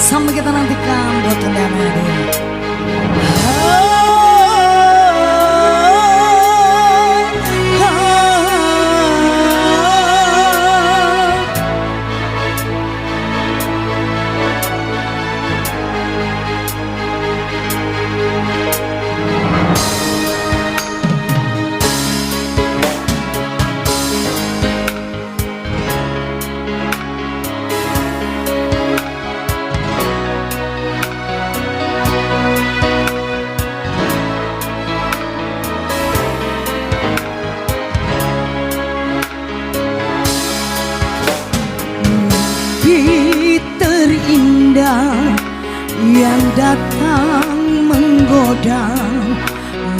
Sampai kita nantikan buat kalian. Terindah yang datang menggoda,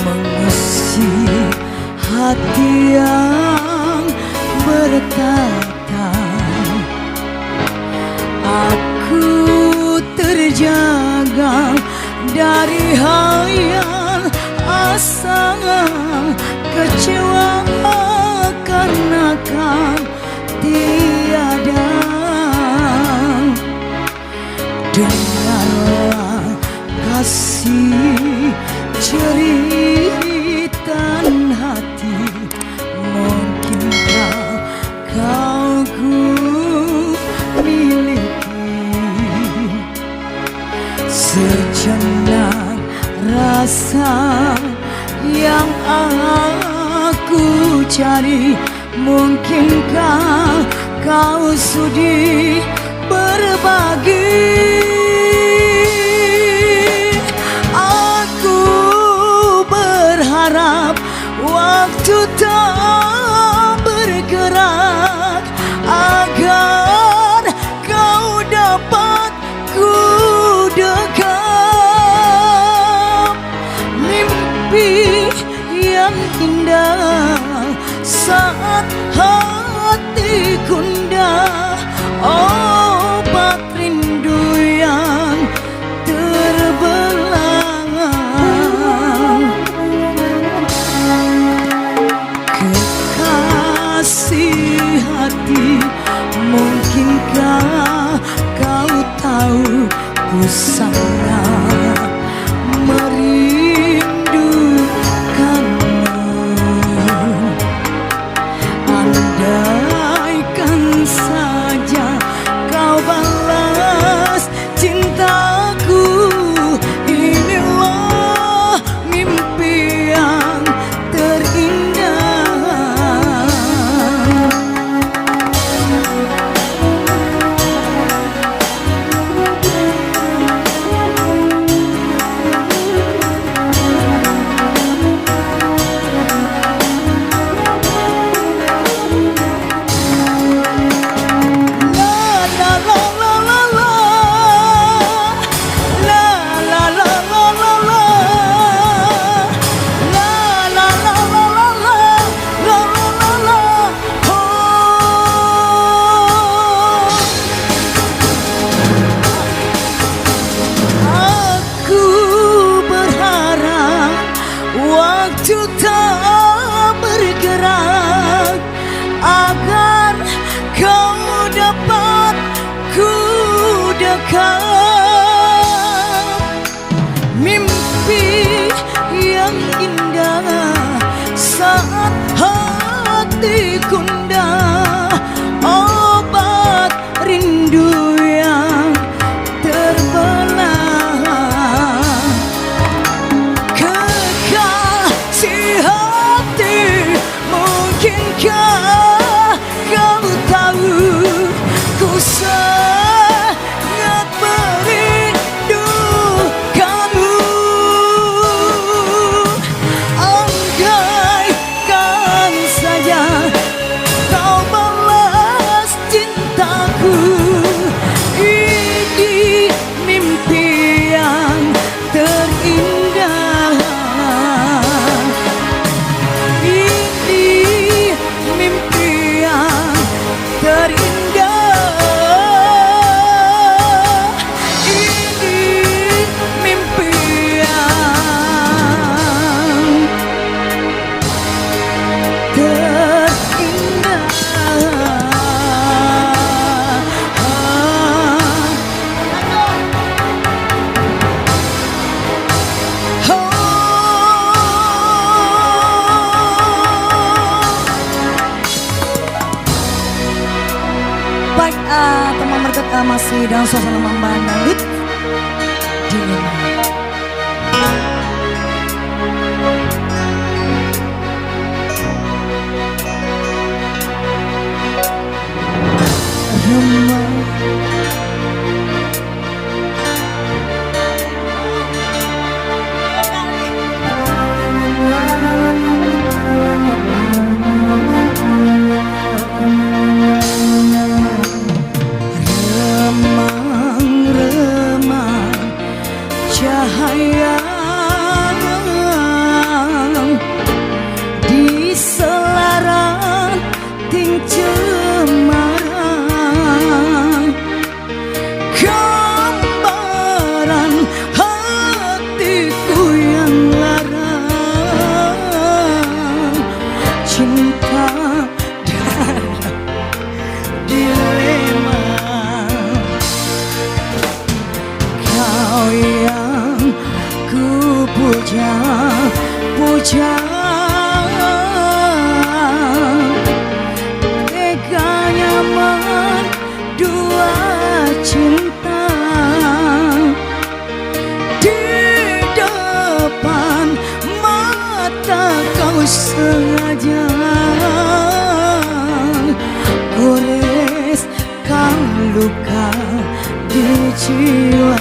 mengusik hati yang berkata, aku terjaga dari hayal asa, kecewa karena kau tiada. Dengarlah kasih jeritan hati, mungkinkah kau ku miliki. Sejenak rasa yang aku cari, mungkinkah kau sudi berbagi. Aku berharap waktu tak bergerak, agar kau dapat ku dekat. Mimpi yang indah saat hati gundah, obat rindu yang terbelah. Kekasih hati, mungkinkah kau tahu ku sangat merindukanmu. Andaikan saja kau balas cintaku, inilah mimpi yang terindah. Waktu tak bergerak, agar kau dapat ku dekat. Mimpi yang indah saat hati gundah, obat rindu yang terbelah. Mungkinkah kau tahu ku sangat kita masih dalam suasana membandut dingin. Cahaya di selaran ting cemara, gambaran hatiku yang lara, cinta dan dilema. Kau yang ku puja, puja, teganya mendua cinta di depan mata kau sengaja goreskan luka di jiwa.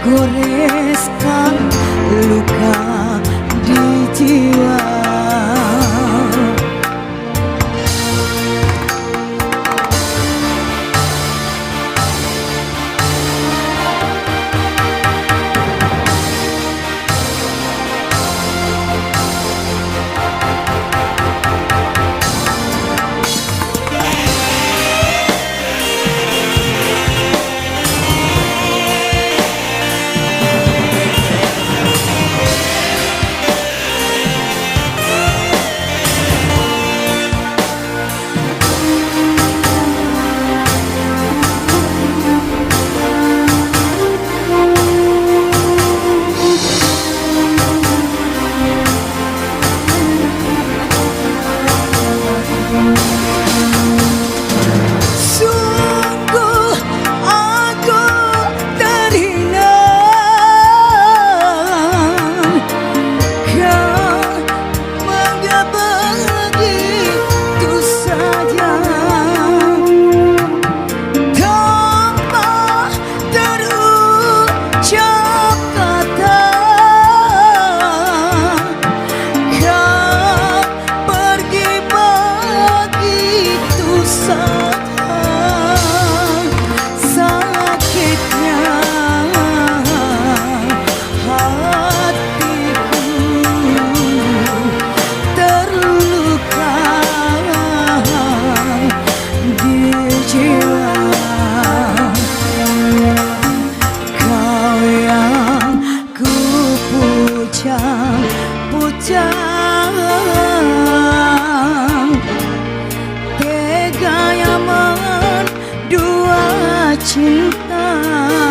Goreskan luka di jiwa. cinta.